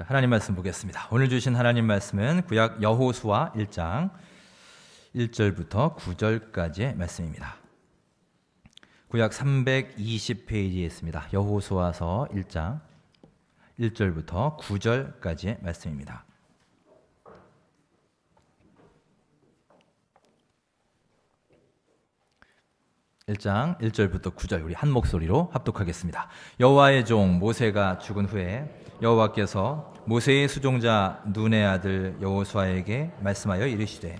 자, 하나님 말씀 보겠습니다. 오늘 주신 하나님 말씀은 구약 여호수아 1장 1절부터 9절까지의 말씀입니다. 구약 320페이지에 있습니다. 여호수아서 1장 1절부터 9절까지의 말씀입니다. 1장 1절부터 9절 우리 한 목소리로 합독하겠습니다. 여호와의 종 모세가 죽은 후에 여호와께서 모세의 수종자 눈의 아들 여호수아에게 말씀하여 이르시되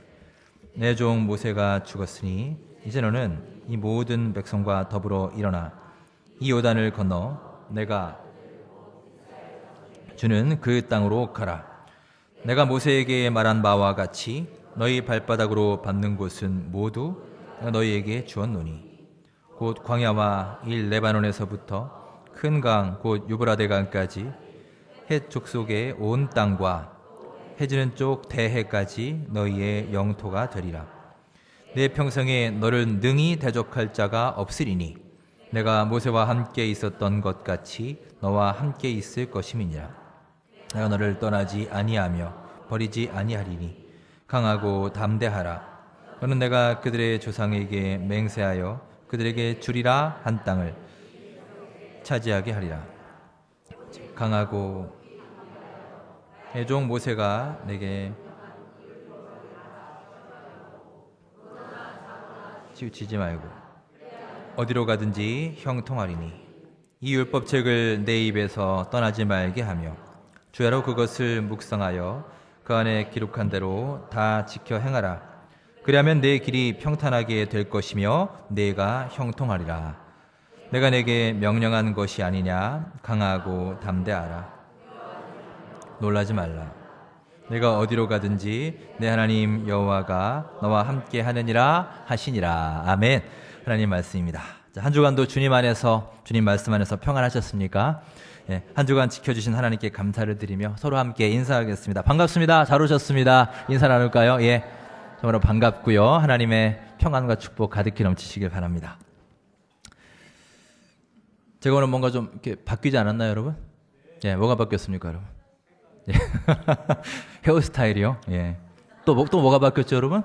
내 종 모세가 죽었으니 이제 너는 이 모든 백성과 더불어 일어나 이 요단을 건너 내가 주는 그 땅으로 가라. 내가 모세에게 말한 바와 같이 너희 발바닥으로 밟는 곳은 모두 내가 너희에게 주었노니 곧 광야와 이 레바논에서부터 큰 강 곧 유브라데 강까지 헷 족속의 온 땅과 해지는 쪽 대해까지 너희의 영토가 되리라. 내 평생에 너를 능히 대적할 자가 없으리니 내가 모세와 함께 있었던 것 같이 너와 함께 있을 것임이니라. 내가 너를 떠나지 아니하며 버리지 아니하리니 강하고 담대하라. 너는 내가 그들의 조상에게 맹세하여 그들에게 주리라 한 땅을 차지하게 하리라. 강하고 내 종 모세가 내게 치우치지 말고 어디로 가든지 형통하리니 이 율법책을 내 입에서 떠나지 말게 하며 주야로 그것을 묵상하여 그 안에 기록한 대로 다 지켜 행하라. 그리하면 내 길이 평탄하게 될 것이며 내가 형통하리라. 내가 내게 명령한 것이 아니냐. 강하고 담대하라. 놀라지 말라. 내가 어디로 가든지 내 하나님 여호와가 너와 함께 하느니라 하시니라. 아멘. 하나님 말씀입니다. 자, 한 주간도 주님 안에서 주님 말씀 안에서 평안하셨습니까? 예, 한 주간 지켜주신 하나님께 감사를 드리며 서로 함께 인사하겠습니다. 반갑습니다. 잘 오셨습니다. 인사 나눌까요? 예, 정말로 반갑고요. 하나님의 평안과 축복 가득히 넘치시길 바랍니다. 제가 오늘 뭔가 좀 이렇게 바뀌지 않았나요, 여러분? 예, 뭐가 바뀌었습니까, 여러분? 예. 헤어스타일이요? 예. 또 뭐가 바뀌었죠, 여러분?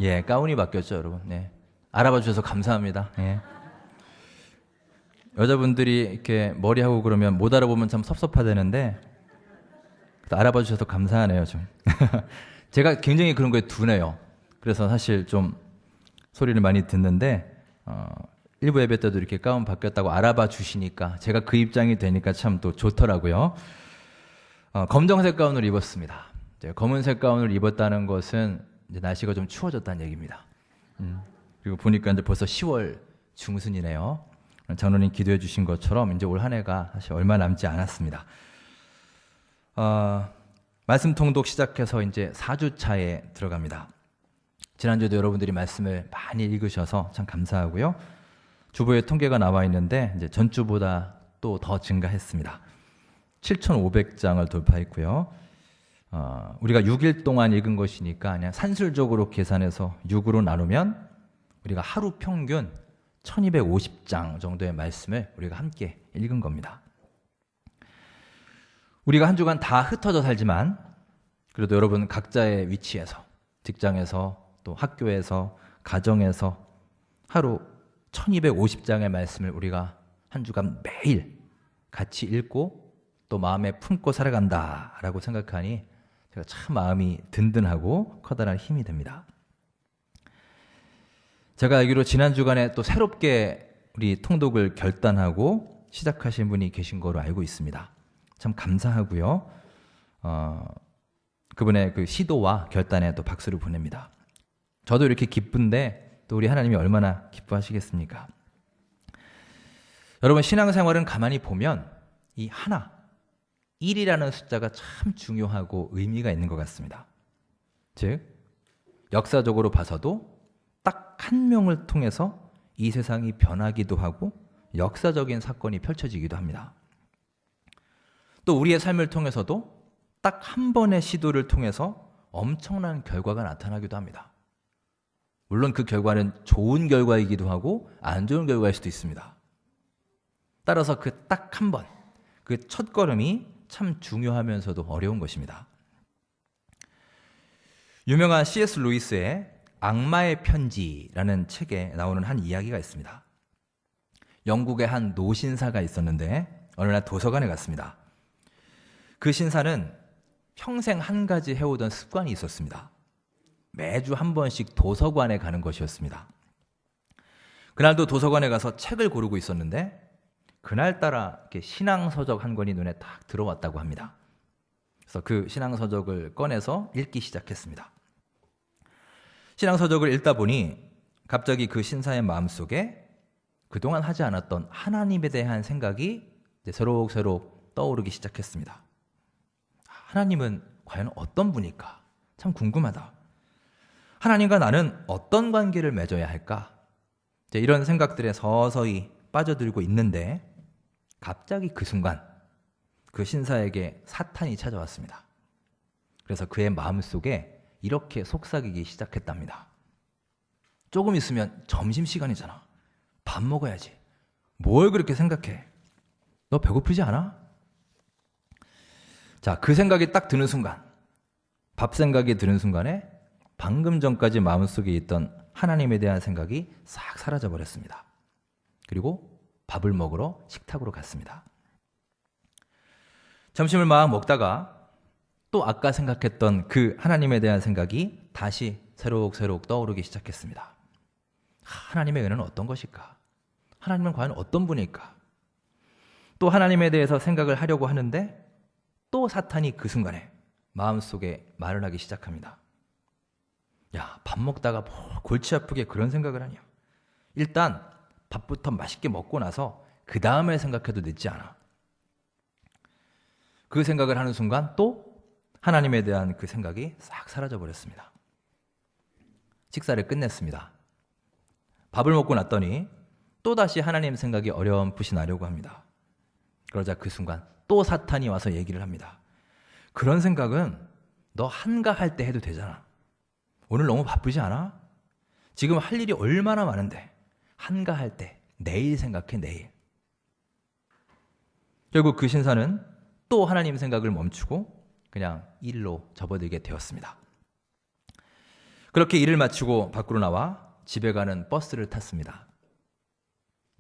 예, 가운이 바뀌었죠, 여러분. 네. 알아봐 주셔서 감사합니다. 예. 여자분들이 이렇게 머리하고 그러면 못 알아보면 참 섭섭하다는데 알아봐 주셔서 감사하네요, 좀. 제가 굉장히 그런 거에 둔해요. 그래서 사실 좀 소리를 많이 듣는데 일부 예배 때도 이렇게 가운 바뀌었다고 알아봐 주시니까 제가 그 입장이 되니까 참 또 좋더라고요. 검정색 가운을 입었습니다. 검은색 가운을 입었다는 것은 이제 날씨가 좀 추워졌다는 얘기입니다. 그리고 보니까 이제 벌써 10월 중순이네요. 장로님 기도해 주신 것처럼 이제 올 한 해가 사실 얼마 남지 않았습니다. 말씀 통독 시작해서 이제 4주차에 들어갑니다. 지난주에도 여러분들이 말씀을 많이 읽으셔서 참 감사하고요. 주보에 통계가 나와 있는데 이제 전주보다 또 더 증가했습니다. 7,500장을 돌파했고요. 우리가 6일 동안 읽은 것이니까 그냥 산술적으로 계산해서 6으로 나누면 우리가 하루 평균 1250장 정도의 말씀을 우리가 함께 읽은 겁니다. 우리가 한 주간 다 흩어져 살지만 그래도 여러분 각자의 위치에서 직장에서 또 학교에서 가정에서 하루 1250장의 말씀을 우리가 한 주간 매일 같이 읽고 또 마음에 품고 살아간다라고 생각하니 제가 참 마음이 든든하고 커다란 힘이 됩니다. 제가 알기로 지난 주간에 또 새롭게 우리 통독을 결단하고 시작하신 분이 계신 거로 알고 있습니다. 참 감사하고요. 그분의 그 시도와 결단에 또 박수를 보냅니다. 저도 이렇게 기쁜데 또 우리 하나님이 얼마나 기뻐하시겠습니까? 여러분 신앙생활은 가만히 보면 이 하나 1이라는 숫자가 참 중요하고 의미가 있는 것 같습니다. 즉 역사적으로 봐서도 딱 한 명을 통해서 이 세상이 변하기도 하고 역사적인 사건이 펼쳐지기도 합니다. 또 우리의 삶을 통해서도 딱 한 번의 시도를 통해서 엄청난 결과가 나타나기도 합니다. 물론 그 결과는 좋은 결과이기도 하고 안 좋은 결과일 수도 있습니다. 따라서 그 딱 한 번, 그 첫 걸음이 참 중요하면서도 어려운 것입니다. 유명한 C.S. 루이스의 악마의 편지라는 책에 나오는 한 이야기가 있습니다. 영국의 한 노신사가 있었는데 어느 날 도서관에 갔습니다. 그 신사는 평생 한 가지 해오던 습관이 있었습니다. 매주 한 번씩 도서관에 가는 것이었습니다. 그날도 도서관에 가서 책을 고르고 있었는데 그날따라 이렇게 신앙서적 한 권이 눈에 딱 들어왔다고 합니다. 그래서 그 신앙서적을 꺼내서 읽기 시작했습니다. 신앙서적을 읽다 보니 갑자기 그 신사의 마음속에 그동안 하지 않았던 하나님에 대한 생각이 새록새록 떠오르기 시작했습니다. 하나님은 과연 어떤 분일까? 참 궁금하다. 하나님과 나는 어떤 관계를 맺어야 할까? 이런 생각들에 서서히 빠져들고 있는데 갑자기 그 순간 그 신사에게 사탄이 찾아왔습니다. 그래서 그의 마음속에 이렇게 속삭이기 시작했답니다. 조금 있으면 점심시간이잖아. 밥 먹어야지. 뭘 그렇게 생각해? 너 배고프지 않아? 자, 그 생각이 딱 드는 순간, 밥 생각이 드는 순간에 방금 전까지 마음속에 있던 하나님에 대한 생각이 싹 사라져 버렸습니다. 그리고 밥을 먹으러 식탁으로 갔습니다. 점심을 막 먹다가 또 아까 생각했던 그 하나님에 대한 생각이 다시 새록새록 떠오르기 시작했습니다. 하나님의 은혜는 어떤 것일까? 하나님은 과연 어떤 분일까? 또 하나님에 대해서 생각을 하려고 하는데 또 사탄이 그 순간에 마음속에 말을 하기 시작합니다. 야, 밥 먹다가 뭐 골치 아프게 그런 생각을 하냐? 일단 밥부터 맛있게 먹고 나서 그 다음에 생각해도 늦지 않아. 그 생각을 하는 순간 또 하나님에 대한 그 생각이 싹 사라져 버렸습니다. 식사를 끝냈습니다. 밥을 먹고 났더니 또다시 하나님 생각이 어렴풋이 나려고 합니다. 그러자 그 순간 또 사탄이 와서 얘기를 합니다. 그런 생각은 너 한가할 때 해도 되잖아. 오늘 너무 바쁘지 않아? 지금 할 일이 얼마나 많은데 한가할 때 내일 생각해, 내일. 결국 그 신사는 또 하나님 생각을 멈추고 그냥 일로 접어들게 되었습니다. 그렇게 일을 마치고 밖으로 나와 집에 가는 버스를 탔습니다.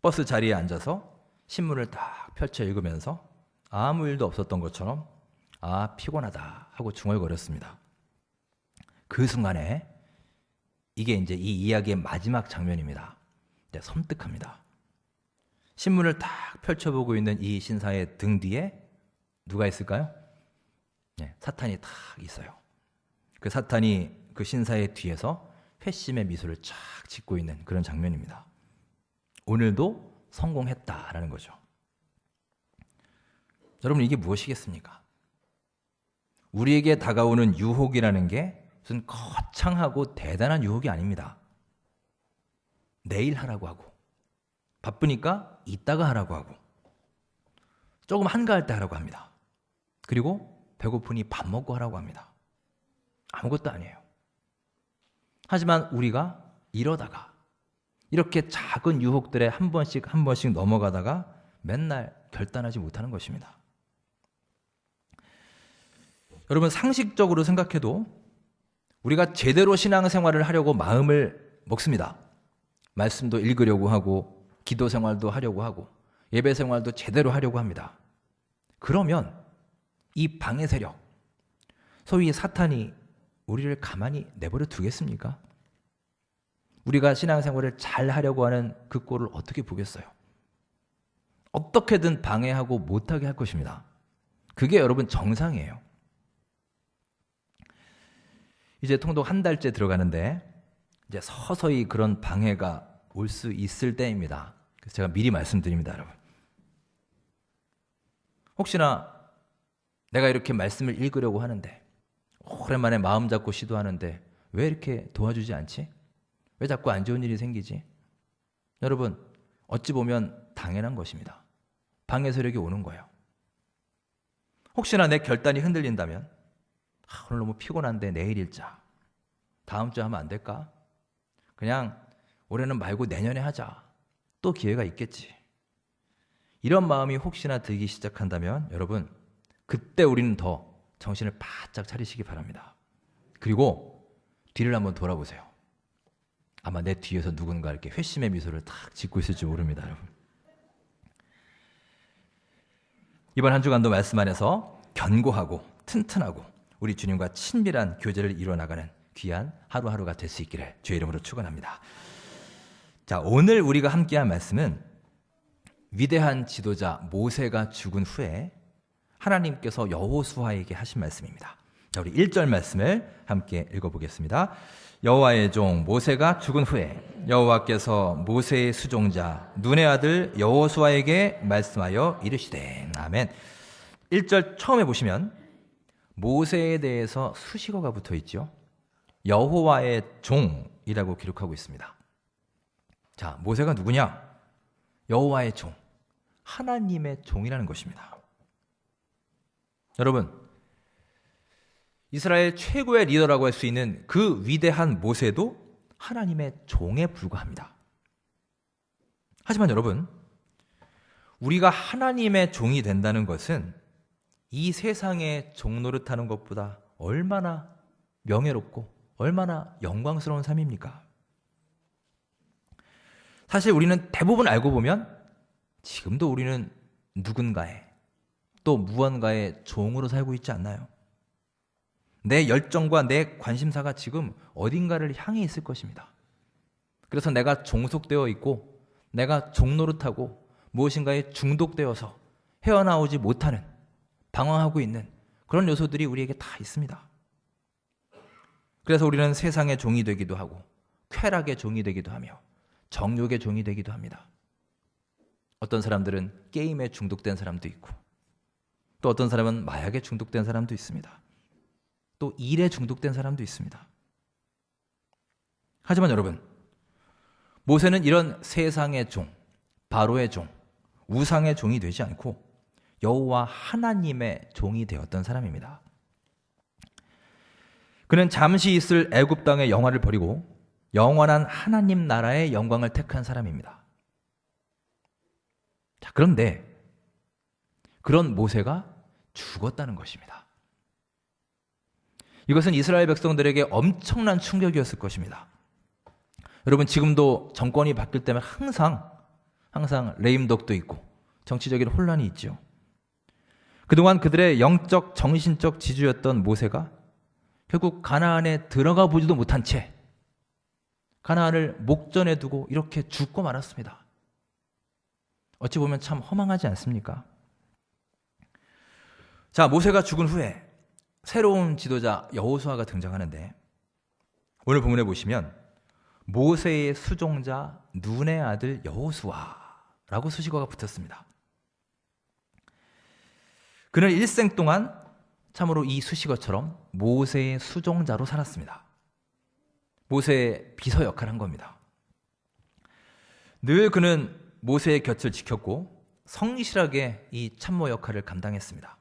버스 자리에 앉아서 신문을 딱 펼쳐 읽으면서 아무 일도 없었던 것처럼 피곤하다 하고 중얼거렸습니다. 그 순간에 이게 이제 이 이야기의 마지막 장면입니다. 섬뜩합니다. 신문을 딱 펼쳐보고 있는 이 신사의 등 뒤에 누가 있을까요? 사탄이 딱 있어요. 그 사탄이 그 신사의 뒤에서 회심의 미소를 쫙 짓고 있는 그런 장면입니다. 오늘도 성공했다라는 거죠. 여러분, 이게 무엇이겠습니까? 우리에게 다가오는 유혹이라는 게 무슨 거창하고 대단한 유혹이 아닙니다. 내일 하라고 하고, 바쁘니까 이따가 하라고 하고, 조금 한가할 때 하라고 합니다. 그리고 배고프니 밥 먹고 하라고 합니다. 아무것도 아니에요. 하지만 우리가 이러다가 이렇게 작은 유혹들에 한 번씩 넘어가다가 맨날 결단하지 못하는 것입니다. 여러분, 상식적으로 생각해도 우리가 제대로 신앙생활을 하려고 마음을 먹습니다. 말씀도 읽으려고 하고 기도 생활도 하려고 하고 예배 생활도 제대로 하려고 합니다. 그러면 이 방해 세력, 소위 사탄이 우리를 가만히 내버려 두겠습니까? 우리가 신앙생활을 잘 하려고 하는 그 꼴을 어떻게 보겠어요? 어떻게든 방해하고 못하게 할 것입니다. 그게 여러분 정상이에요. 이제 통독 한 달째 들어가는데 이제 서서히 그런 방해가 올 수 있을 때입니다. 그래서 제가 미리 말씀드립니다, 여러분. 혹시나 내가 이렇게 말씀을 읽으려고 하는데 오랜만에 마음 잡고 시도하는데 왜 이렇게 도와주지 않지? 왜 자꾸 안 좋은 일이 생기지? 여러분, 어찌 보면 당연한 것입니다. 방해 세력이 오는 거예요. 혹시나 내 결단이 흔들린다면 오늘 너무 피곤한데 내일 읽자. 다음 주에 하면 안 될까? 그냥 올해는 말고 내년에 하자. 또 기회가 있겠지. 이런 마음이 혹시나 들기 시작한다면 여러분, 그때 우리는 더 정신을 바짝 차리시기 바랍니다. 그리고 뒤를 한번 돌아보세요. 아마 내 뒤에서 누군가 이렇게 회심의 미소를 탁 짓고 있을지 모릅니다, 여러분. 이번 한 주간도 말씀 안에서 견고하고 튼튼하고 우리 주님과 친밀한 교제를 이루어나가는 귀한 하루하루가 될 수 있기를 주의 이름으로 축원합니다. 자, 오늘 우리가 함께한 말씀은 위대한 지도자 모세가 죽은 후에 하나님께서 여호수아에게 하신 말씀입니다. 자, 우리 1절 말씀을 함께 읽어보겠습니다. 여호와의 종 모세가 죽은 후에 여호와께서 모세의 수종자 눈의 아들 여호수아에게 말씀하여 이르시되. 아멘. 1절 처음에 보시면 모세에 대해서 수식어가 붙어 있죠. 여호와의 종이라고 기록하고 있습니다. 자, 모세가 누구냐? 여호와의 종, 하나님의 종이라는 것입니다. 여러분, 이스라엘 최고의 리더라고 할 수 있는 그 위대한 모세도 하나님의 종에 불과합니다. 하지만 여러분, 우리가 하나님의 종이 된다는 것은 이 세상의 종 노릇하는 것보다 얼마나 명예롭고 얼마나 영광스러운 삶입니까? 사실 우리는 대부분 알고 보면 지금도 우리는 누군가의 또 무언가의 종으로 살고 있지 않나요? 내 열정과 내 관심사가 지금 어딘가를 향해 있을 것입니다. 그래서 내가 종속되어 있고 내가 종노릇하고 무엇인가에 중독되어서 헤어나오지 못하는, 방황하고 있는 그런 요소들이 우리에게 다 있습니다. 그래서 우리는 세상의 종이 되기도 하고 쾌락의 종이 되기도 하며 정욕의 종이 되기도 합니다. 어떤 사람들은 게임에 중독된 사람도 있고 또 어떤 사람은 마약에 중독된 사람도 있습니다. 또 일에 중독된 사람도 있습니다. 하지만 여러분, 모세는 이런 세상의 종, 바로의 종, 우상의 종이 되지 않고 여호와 하나님의 종이 되었던 사람입니다. 그는 잠시 있을 애굽 땅의 영화를 버리고 영원한 하나님 나라의 영광을 택한 사람입니다. 자, 그런데 그런 모세가 죽었다는 것입니다. 이것은 이스라엘 백성들에게 엄청난 충격이었을 것입니다. 여러분, 지금도 정권이 바뀔 때면 항상 레임덕도 있고 정치적인 혼란이 있죠. 그동안 그들의 영적, 정신적 지주였던 모세가 결국 가나안에 들어가 보지도 못한 채 가나안을 목전에 두고 이렇게 죽고 말았습니다. 어찌 보면 참 허망하지 않습니까? 자, 모세가 죽은 후에 새로운 지도자 여호수아가 등장하는데 오늘 본문에 보시면 모세의 수종자 눈의 아들 여호수아라고 수식어가 붙었습니다. 그는 일생 동안 참으로 이 수식어처럼 모세의 수종자로 살았습니다. 모세의 비서 역할을 한 겁니다. 늘 그는 모세의 곁을 지켰고 성실하게 이 참모 역할을 감당했습니다.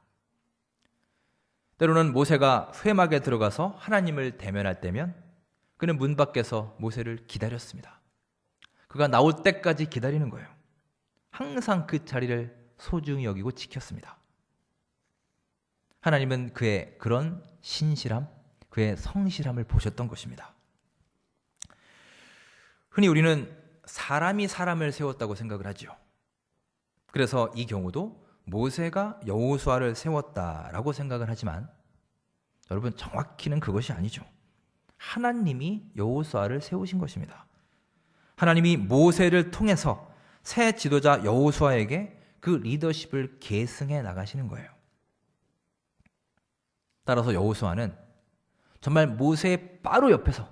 때로는 모세가 회막에 들어가서 하나님을 대면할 때면 그는 문 밖에서 모세를 기다렸습니다. 그가 나올 때까지 기다리는 거예요. 항상 그 자리를 소중히 여기고 지켰습니다. 하나님은 그의 그런 신실함, 그의 성실함을 보셨던 것입니다. 흔히 우리는 사람이 사람을 세웠다고 생각을 하죠. 그래서 이 경우도 모세가 여호수아를 세웠다라고 생각을 하지만 여러분, 정확히는 그것이 아니죠. 하나님이 여호수아를 세우신 것입니다. 하나님이 모세를 통해서 새 지도자 여호수아에게 그 리더십을 계승해 나가시는 거예요. 따라서 여호수아는 정말 모세의 바로 옆에서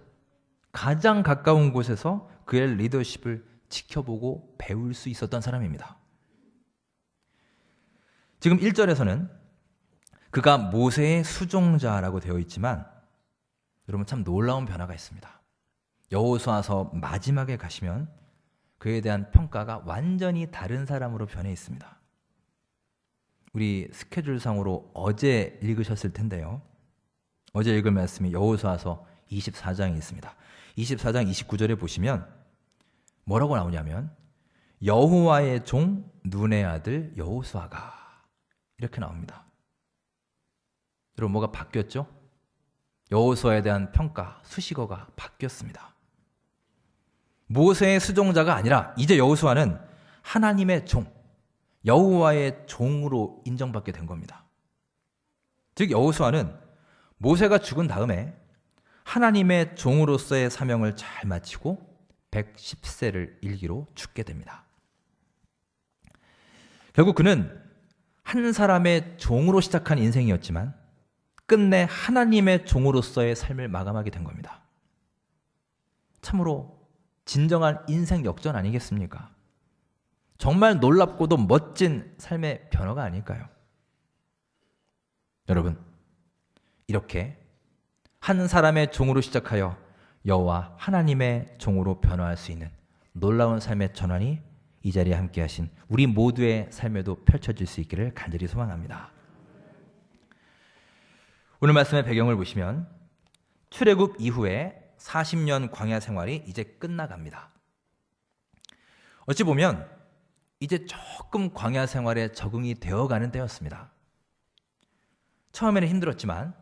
가장 가까운 곳에서 그의 리더십을 지켜보고 배울 수 있었던 사람입니다. 지금 1절에서는 그가 모세의 수종자라고 되어 있지만 여러분, 참 놀라운 변화가 있습니다. 여호수아서 마지막에 가시면 그에 대한 평가가 완전히 다른 사람으로 변해 있습니다. 우리 스케줄상으로 어제 읽으셨을 텐데요. 어제 읽은 말씀이 여호수아서 24장에 있습니다. 24장 29절에 보시면 뭐라고 나오냐면 여호와의 종 눈의 아들 여호수아가 이렇게 나옵니다. 여러분 뭐가 바뀌었죠? 여호수아에 대한 평가, 수식어가 바뀌었습니다. 모세의 수종자가 아니라 이제 여호수아는 하나님의 종, 여호와의 종으로 인정받게 된 겁니다. 즉 여호수아는 모세가 죽은 다음에 하나님의 종으로서의 사명을 잘 마치고 110세를 일기로 죽게 됩니다. 결국 그는 한 사람의 종으로 시작한 인생이었지만 끝내 하나님의 종으로서의 삶을 마감하게 된 겁니다. 참으로 진정한 인생 역전 아니겠습니까? 정말 놀랍고도 멋진 삶의 변화가 아닐까요? 여러분, 이렇게 한 사람의 종으로 시작하여 여호와 하나님의 종으로 변화할 수 있는 놀라운 삶의 전환이 이 자리에 함께 하신 우리 모두의 삶에도 펼쳐질 수 있기를 간절히 소망합니다. 오늘 말씀의 배경을 보시면 출애굽 이후에 40년 광야 생활이 이제 끝나갑니다. 어찌 보면 이제 조금 광야 생활에 적응이 되어가는 때였습니다. 처음에는 힘들었지만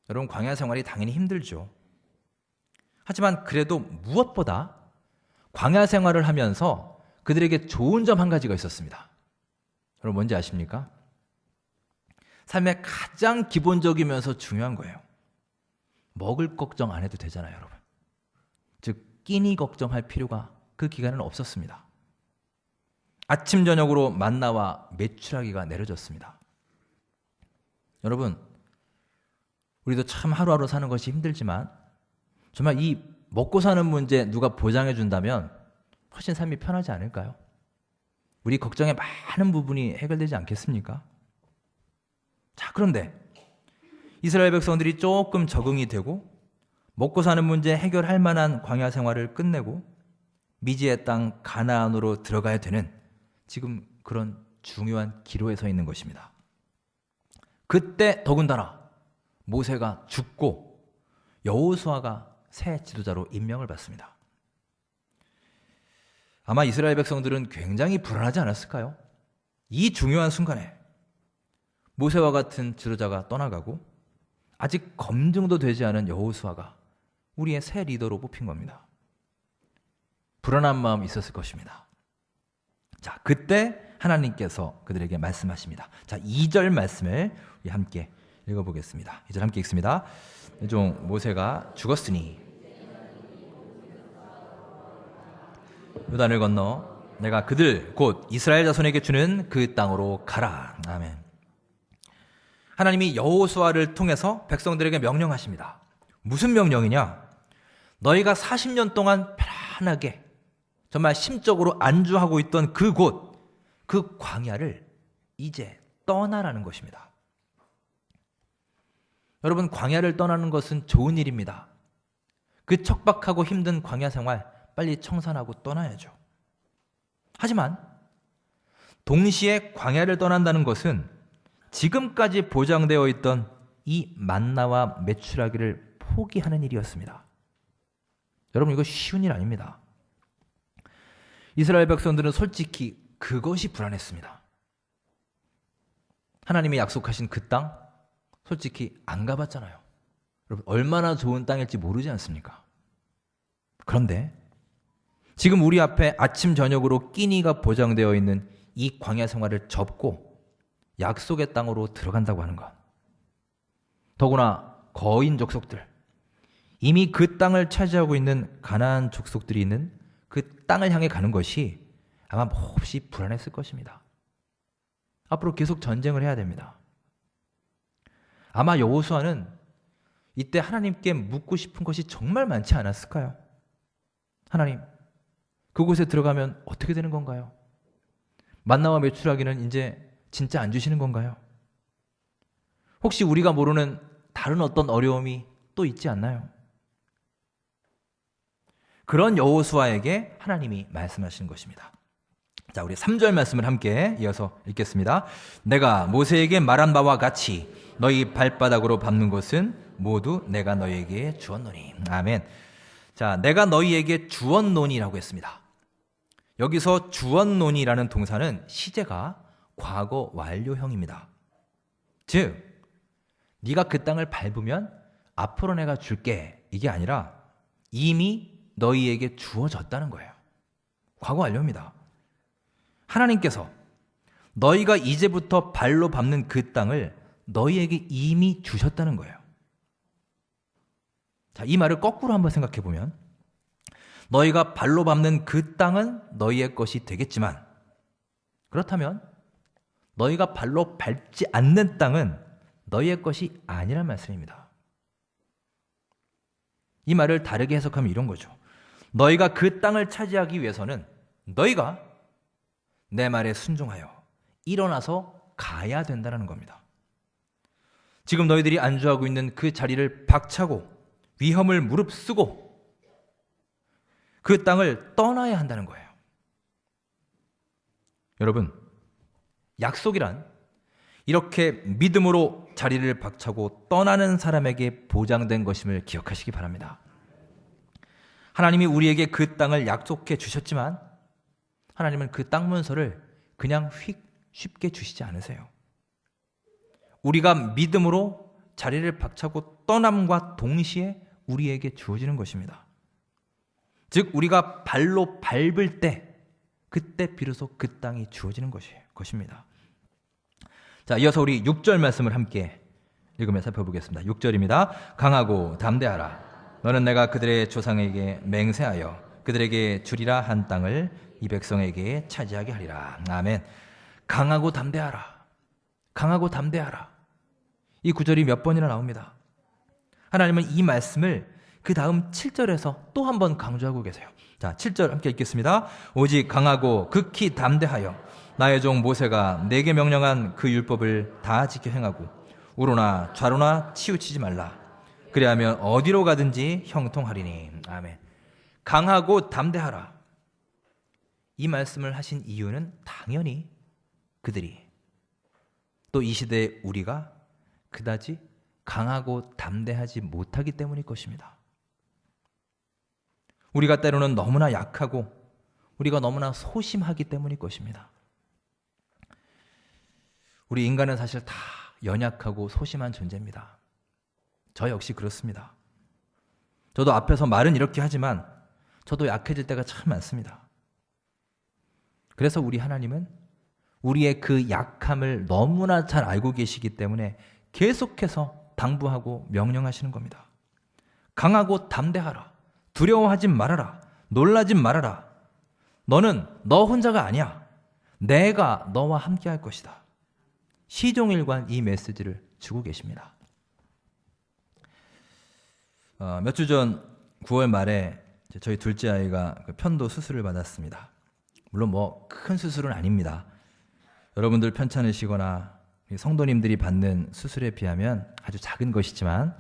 여러분 광야 생활이 당연히 힘들죠. 하지만 그래도 무엇보다 광야 생활을 하면서 그들에게 좋은 점 한 가지가 있었습니다. 여러분 뭔지 아십니까? 삶의 가장 기본적이면서 중요한 거예요. 먹을 걱정 안 해도 되잖아요, 여러분. 즉 끼니 걱정할 필요가 그 기간에는 없었습니다. 아침 저녁으로 만나와 메추라기가 내려졌습니다. 여러분, 우리도 참 하루하루 사는 것이 힘들지만 정말 이 먹고 사는 문제 누가 보장해 준다면 훨씬 삶이 편하지 않을까요? 우리 걱정의 많은 부분이 해결되지 않겠습니까? 자, 그런데 이스라엘 백성들이 조금 적응이 되고 먹고 사는 문제 해결할 만한 광야 생활을 끝내고 미지의 땅 가나안으로 들어가야 되는 지금 그런 중요한 기로에 서 있는 것입니다. 그때 더군다나 모세가 죽고 여호수아가 새 지도자로 임명을 받습니다. 아마 이스라엘 백성들은 굉장히 불안하지 않았을까요? 이 중요한 순간에 모세와 같은 지도자가 떠나가고 아직 검증도 되지 않은 여호수아가 우리의 새 리더로 뽑힌 겁니다. 불안한 마음 있었을 것입니다. 자, 그때 하나님께서 그들에게 말씀하십니다. 자, 2절 말씀을 우리 함께 읽어보겠습니다. 2절 함께 읽습니다. 종 모세가 죽었으니 요단을 건너 내가 그들 곧 이스라엘 자손에게 주는 그 땅으로 가라. 아멘. 하나님이 여호수아를 통해서 백성들에게 명령하십니다. 무슨 명령이냐? 너희가 40년 동안 편안하게 정말 심적으로 안주하고 있던 그곳, 그 광야를 이제 떠나라는 것입니다. 여러분, 광야를 떠나는 것은 좋은 일입니다. 그 척박하고 힘든 광야 생활 빨리 청산하고 떠나야죠. 하지만 동시에 광야를 떠난다는 것은 지금까지 보장되어 있던 이 만나와 메추라기를 포기하는 일이었습니다. 여러분, 이거 쉬운 일 아닙니다. 이스라엘 백성들은 솔직히 그것이 불안했습니다. 하나님이 약속하신 그 땅, 솔직히 안 가봤잖아요. 여러분, 얼마나 좋은 땅일지 모르지 않습니까? 그런데 지금 우리 앞에 아침 저녁으로 끼니가 보장되어 있는 이 광야 생활을 접고 약속의 땅으로 들어간다고 하는 것. 더구나 거인 족속들, 이미 그 땅을 차지하고 있는 가나안 족속들이 있는 그 땅을 향해 가는 것이 아마 몹시 불안했을 것입니다. 앞으로 계속 전쟁을 해야 됩니다. 아마 여호수아는 이때 하나님께 묻고 싶은 것이 정말 많지 않았을까요? 하나님, 그곳에 들어가면 어떻게 되는 건가요? 만나와 메추라기는 이제 진짜 안 주시는 건가요? 혹시 우리가 모르는 다른 어떤 어려움이 또 있지 않나요? 그런 여호수아에게 하나님이 말씀하시는 것입니다. 자, 우리 3절 말씀을 함께 이어서 읽겠습니다. 내가 모세에게 말한 바와 같이 너희 발바닥으로 밟는 것은 모두 내가 너희에게 주었노니. 아멘. 자, 내가 너희에게 주었노니라고 했습니다. 여기서 주었노니라는 동사는 시제가 과거 완료형입니다. 즉, 네가 그 땅을 밟으면 앞으로 내가 줄게, 이게 아니라 이미 너희에게 주어졌다는 거예요. 과거 완료입니다. 하나님께서 너희가 이제부터 발로 밟는 그 땅을 너희에게 이미 주셨다는 거예요. 자, 이 말을 거꾸로 한번 생각해 보면, 너희가 발로 밟는 그 땅은 너희의 것이 되겠지만, 그렇다면 너희가 발로 밟지 않는 땅은 너희의 것이 아니란 말씀입니다. 이 말을 다르게 해석하면 이런 거죠. 너희가 그 땅을 차지하기 위해서는 너희가 내 말에 순종하여 일어나서 가야 된다는 겁니다. 지금 너희들이 안주하고 있는 그 자리를 박차고 위험을 무릅쓰고 그 땅을 떠나야 한다는 거예요. 여러분, 약속이란 이렇게 믿음으로 자리를 박차고 떠나는 사람에게 보장된 것임을 기억하시기 바랍니다. 하나님이 우리에게 그 땅을 약속해 주셨지만 하나님은 그 땅 문서를 그냥 쉽게 주시지 않으세요. 우리가 믿음으로 자리를 박차고 떠남과 동시에 우리에게 주어지는 것입니다. 즉 우리가 발로 밟을 때 그때 비로소 그 땅이 주어지는 것입니다. 자, 이어서 우리 6절 말씀을 함께 읽으며 살펴보겠습니다. 6절입니다. 강하고 담대하라. 너는 내가 그들의 조상에게 맹세하여 그들에게 주리라 한 땅을 이 백성에게 차지하게 하리라. 아멘. 강하고 담대하라. 강하고 담대하라. 이 구절이 몇 번이나 나옵니다. 하나님은 이 말씀을 그 다음 7절에서 또 한 번 강조하고 계세요. 자, 7절 함께 읽겠습니다. 오직 강하고 극히 담대하여 나의 종 모세가 내게 명령한 그 율법을 다 지켜 행하고 우로나 좌로나 치우치지 말라. 그리하면 어디로 가든지 형통하리니. 아멘. 강하고 담대하라. 이 말씀을 하신 이유는 당연히 그들이 또 이 시대의 우리가 그다지 강하고 담대하지 못하기 때문일 것입니다. 우리가 때로는 너무나 약하고 우리가 너무나 소심하기 때문일 것입니다. 우리 인간은 사실 다 연약하고 소심한 존재입니다. 저 역시 그렇습니다. 저도 앞에서 말은 이렇게 하지만 저도 약해질 때가 참 많습니다. 그래서 우리 하나님은 우리의 그 약함을 너무나 잘 알고 계시기 때문에 계속해서 당부하고 명령하시는 겁니다. 강하고 담대하라. 두려워하지 말아라. 놀라지 말아라. 너는 너 혼자가 아니야. 내가 너와 함께 할 것이다. 시종일관 이 메시지를 주고 계십니다. 몇 주 전 9월 말에 저희 둘째 아이가 편도 수술을 받았습니다. 물론 뭐 큰 수술은 아닙니다. 여러분들 편찮으시거나 성도님들이 받는 수술에 비하면 아주 작은 것이지만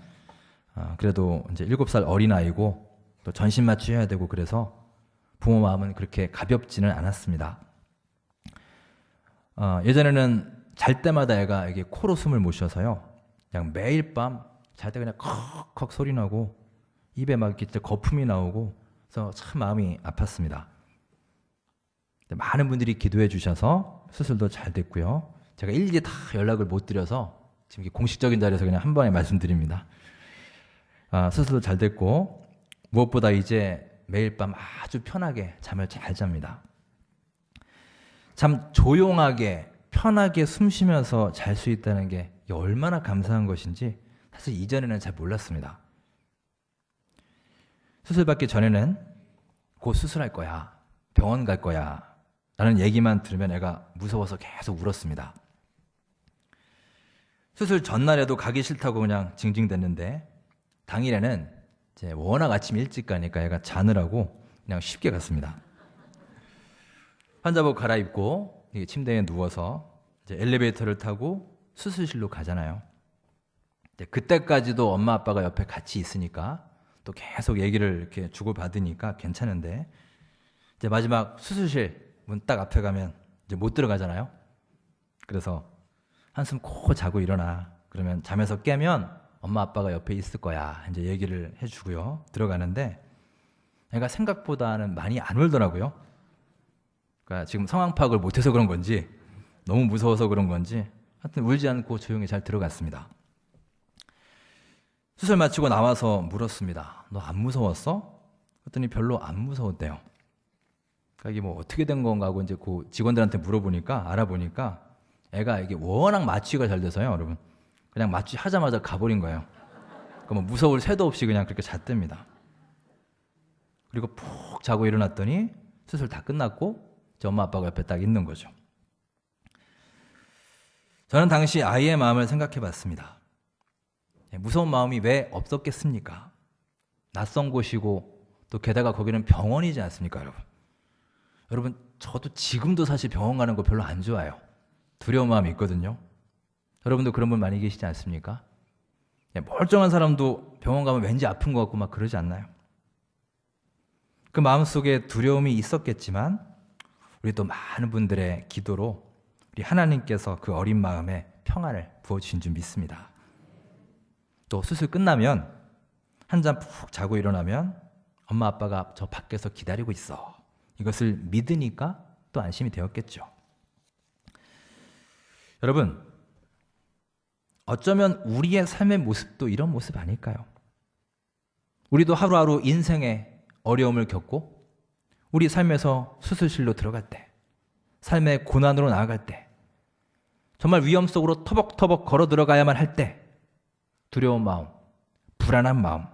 그래도 이제 7살 어린아이고 또 전신 마취해야 되고 그래서 부모 마음은 그렇게 가볍지는 않았습니다. 예전에는 잘 때마다 애가 이게 코로 숨을 못 쉬어서요. 그냥 매일 밤 잘 때 그냥 컥컥 소리 나고 입에 막 이렇게 거품이 나오고 그래서 참 마음이 아팠습니다. 많은 분들이 기도해 주셔서 수술도 잘 됐고요. 제가 일일이 다 연락을 못 드려서 지금 공식적인 자리에서 그냥 한 번에 말씀드립니다. 수술도 잘 됐고 무엇보다 이제 매일 밤 아주 편하게 잠을 잘 잡니다. 참 조용하게 편하게 숨 쉬면서 잘 수 있다는 게 얼마나 감사한 것인지 사실 이전에는 잘 몰랐습니다. 수술 받기 전에는 곧 수술할 거야, 병원 갈 거야 라는 얘기만 들으면 애가 무서워서 계속 울었습니다. 수술 전날에도 가기 싫다고 그냥 징징댔는데 당일에는 이제 워낙 아침 일찍 가니까 애가 자느라고 그냥 쉽게 갔습니다. 환자복 갈아입고 침대에 누워서 이제 엘리베이터를 타고 수술실로 가잖아요. 그때까지도 엄마 아빠가 옆에 같이 있으니까 또 계속 얘기를 이렇게 주고받으니까 괜찮은데 이제 마지막 수술실 문 딱 앞에 가면 이제 못 들어가잖아요. 그래서 한숨 코 자고 일어나. 그러면 잠에서 깨면 엄마 아빠가 옆에 있을 거야. 이제 얘기를 해주고요. 들어가는데 애가 생각보다는 많이 안 울더라고요. 그러니까 지금 상황 파악을 못해서 그런 건지 너무 무서워서 그런 건지 하여튼 울지 않고 조용히 잘 들어갔습니다. 수술 마치고 나와서 물었습니다. 너 안 무서웠어? 그랬더니 별로 안 무서웠대요. 그러니까 이게 뭐 어떻게 된 건가 하고 이제 그 직원들한테 물어보니까, 알아보니까 애가 이게 워낙 마취가 잘 돼서요, 여러분. 그냥 마취 하자마자 가버린 거예요. 그러니까 뭐 무서울 새도 없이 그냥 그렇게 잤답니다. 그리고 푹 자고 일어났더니 수술 다 끝났고 제 엄마 아빠가 옆에 딱 있는 거죠. 저는 당시 아이의 마음을 생각해 봤습니다. 무서운 마음이 왜 없었겠습니까? 낯선 곳이고 또 게다가 거기는 병원이지 않습니까, 여러분? 여러분, 저도 지금도 사실 병원 가는 거 별로 안 좋아해요. 두려운 마음이 있거든요. 여러분도 그런 분 많이 계시지 않습니까? 멀쩡한 사람도 병원 가면 왠지 아픈 것 같고 막 그러지 않나요? 그 마음속에 두려움이 있었겠지만 우리 또 많은 분들의 기도로 우리 하나님께서 그 어린 마음에 평안을 부어주신 줄 믿습니다. 또 수술 끝나면 한잠 푹 자고 일어나면 엄마 아빠가 저 밖에서 기다리고 있어. 이것을 믿으니까 또 안심이 되었겠죠. 여러분, 어쩌면 우리의 삶의 모습도 이런 모습 아닐까요? 우리도 하루하루 인생의 어려움을 겪고 우리 삶에서 수술실로 들어갈 때, 삶의 고난으로 나아갈 때, 정말 위험 속으로 터벅터벅 걸어 들어가야만 할 때 두려운 마음, 불안한 마음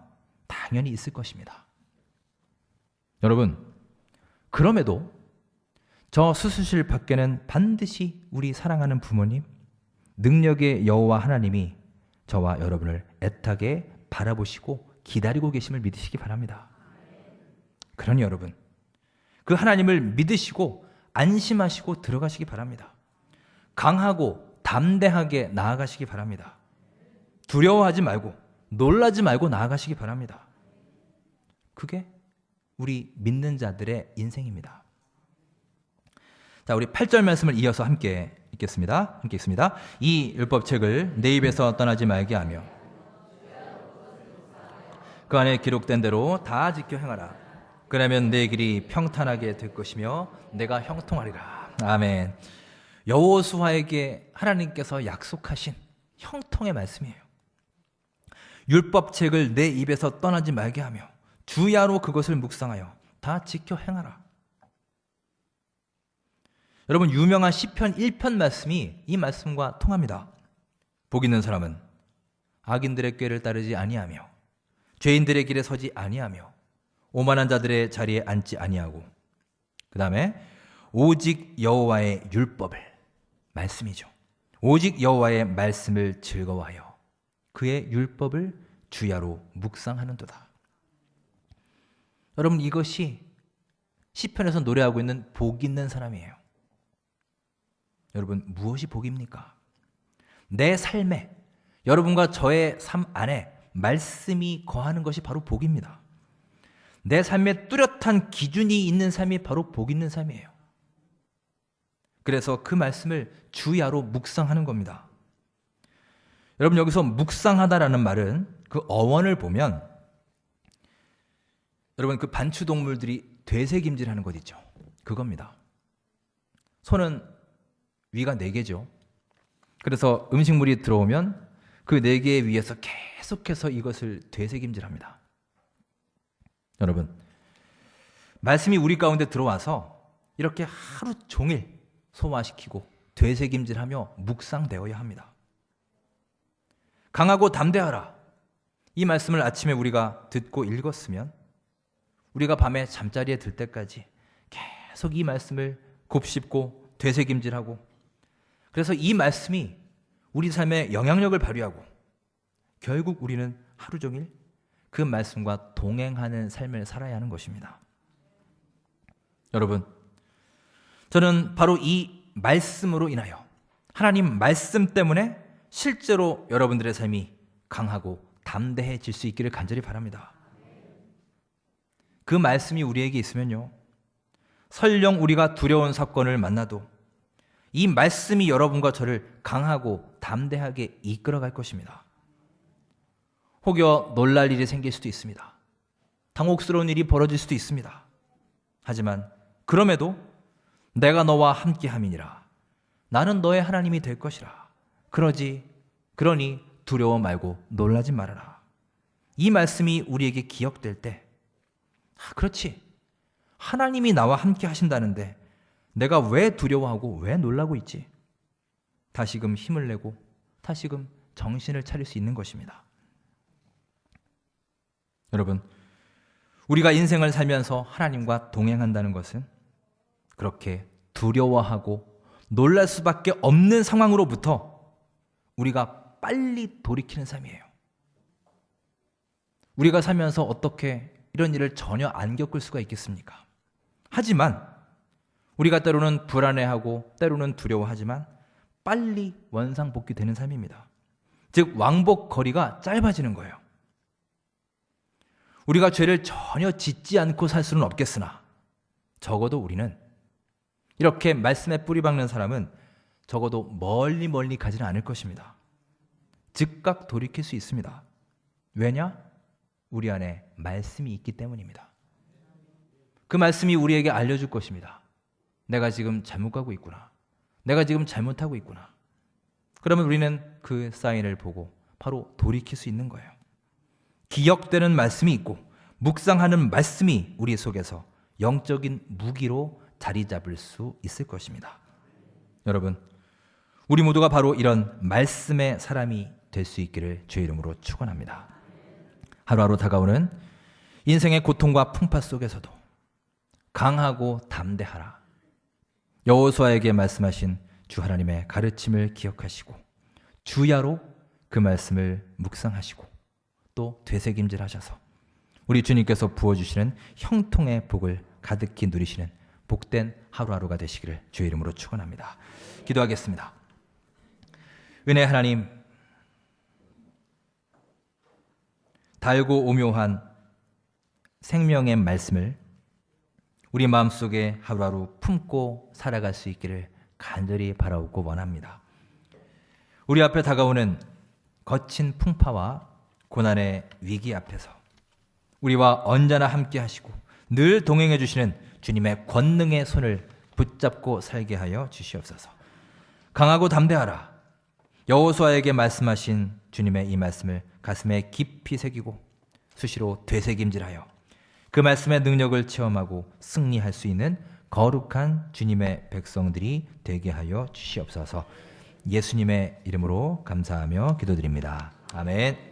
당연히 있을 것입니다. 여러분, 그럼에도 저 수술실 밖에는 반드시 우리 사랑하는 부모님, 능력의 여호와 하나님이 저와 여러분을 애타게 바라보시고 기다리고 계심을 믿으시기 바랍니다. 그러니 여러분, 그 하나님을 믿으시고 안심하시고 들어가시기 바랍니다. 강하고 담대하게 나아가시기 바랍니다. 두려워하지 말고 놀라지 말고 나아가시기 바랍니다. 그게 우리 믿는 자들의 인생입니다. 자, 우리 8절 말씀을 이어서 함께 읽겠습니다. 함께 읽습니다. 이 율법책을 내 입에서 떠나지 말게 하며 그 안에 기록된 대로 다 지켜 행하라. 그러면 내 길이 평탄하게 될 것이며 내가 형통하리라. 아멘. 여호수아에게 하나님께서 약속하신 형통의 말씀이에요. 율법책을 내 입에서 떠나지 말게 하며 주야로 그것을 묵상하여 다 지켜 행하라. 여러분, 유명한 시편 1편 말씀이 이 말씀과 통합니다. 복 있는 사람은 악인들의 꾀를 따르지 아니하며 죄인들의 길에 서지 아니하며 오만한 자들의 자리에 앉지 아니하고, 그 다음에 오직 여호와의 율법을, 말씀이죠. 오직 여호와의 말씀을 즐거워하여 그의 율법을 주야로 묵상하는도다. 여러분, 이것이 시편에서 노래하고 있는 복 있는 사람이에요. 여러분, 무엇이 복입니까? 내 삶에, 여러분과 저의 삶 안에 말씀이 거하는 것이 바로 복입니다. 내 삶에 뚜렷한 기준이 있는 삶이 바로 복 있는 삶이에요. 그래서 그 말씀을 주야로 묵상하는 겁니다. 여러분, 여기서 묵상하다라는 말은 그 어원을 보면, 여러분, 그 반추동물들이 되새김질하는 것 있죠. 그겁니다. 손은 위가 4개죠. 그래서 음식물이 들어오면 그 4개 위에서 계속해서 이것을 되새김질합니다. 여러분, 말씀이 우리 가운데 들어와서 이렇게 하루 종일 소화시키고 되새김질하며 묵상되어야 합니다. 강하고 담대하라. 이 말씀을 아침에 우리가 듣고 읽었으면 우리가 밤에 잠자리에 들 때까지 계속 이 말씀을 곱씹고 되새김질하고, 그래서 이 말씀이 우리 삶에 영향력을 발휘하고 결국 우리는 하루 종일 그 말씀과 동행하는 삶을 살아야 하는 것입니다. 여러분, 저는 바로 이 말씀으로 인하여, 하나님 말씀 때문에 실제로 여러분들의 삶이 강하고 담대해질 수 있기를 간절히 바랍니다. 그 말씀이 우리에게 있으면요, 설령 우리가 두려운 사건을 만나도 이 말씀이 여러분과 저를 강하고 담대하게 이끌어갈 것입니다. 혹여 놀랄 일이 생길 수도 있습니다. 당혹스러운 일이 벌어질 수도 있습니다. 하지만 그럼에도 내가 너와 함께함이니라. 나는 너의 하나님이 될 것이라. 그러니 두려워 말고 놀라지 말아라. 이 말씀이 우리에게 기억될 때, 그렇지, 하나님이 나와 함께 하신다는데 내가 왜 두려워하고 왜 놀라고 있지? 다시금 힘을 내고 다시금 정신을 차릴 수 있는 것입니다. 여러분, 우리가 인생을 살면서 하나님과 동행한다는 것은 그렇게 두려워하고 놀랄 수밖에 없는 상황으로부터 우리가 빨리 돌이키는 삶이에요. 우리가 살면서 어떻게 이런 일을 전혀 안 겪을 수가 있겠습니까? 하지만 우리가 때로는 불안해하고 때로는 두려워하지만 빨리 원상복귀되는 삶입니다. 즉 왕복 거리가 짧아지는 거예요. 우리가 죄를 전혀 짓지 않고 살 수는 없겠으나 적어도 우리는 이렇게 말씀에 뿌리 박는 사람은 적어도 멀리 가지는 않을 것입니다. 즉각 돌이킬 수 있습니다. 왜냐? 우리 안에 말씀이 있기 때문입니다. 그 말씀이 우리에게 알려줄 것입니다. 내가 지금 잘못 가고 있구나. 내가 지금 잘못하고 있구나. 그러면 우리는 그 사인을 보고 바로 돌이킬 수 있는 거예요. 기억되는 말씀이 있고 묵상하는 말씀이 우리 속에서 영적인 무기로 자리 잡을 수 있을 것입니다. 여러분, 우리 모두가 바로 이런 말씀의 사람이 될 수 있기를 주의 이름으로 축원합니다. 하루하루 다가오는 인생의 고통과 풍파 속에서도 강하고 담대하라. 여호수아에게 말씀하신 주 하나님의 가르침을 기억하시고 주야로 그 말씀을 묵상하시고 또 되새김질하셔서 우리 주님께서 부어주시는 형통의 복을 가득히 누리시는 복된 하루하루가 되시기를 주의 이름으로 축원합니다. 기도하겠습니다. 은혜 하나님, 달고 오묘한 생명의 말씀을 우리 마음속에 하루하루 품고 살아갈 수 있기를 간절히 바라옵고 원합니다. 우리 앞에 다가오는 거친 풍파와 고난의 위기 앞에서 우리와 언제나 함께 하시고 늘 동행해 주시는 주님의 권능의 손을 붙잡고 살게 하여 주시옵소서. 강하고 담대하라. 여호수아에게 말씀하신 주님의 이 말씀을 가슴에 깊이 새기고 수시로 되새김질하여 그 말씀의 능력을 체험하고 승리할 수 있는 거룩한 주님의 백성들이 되게 하여 주시옵소서. 예수님의 이름으로 감사하며 기도드립니다. 아멘.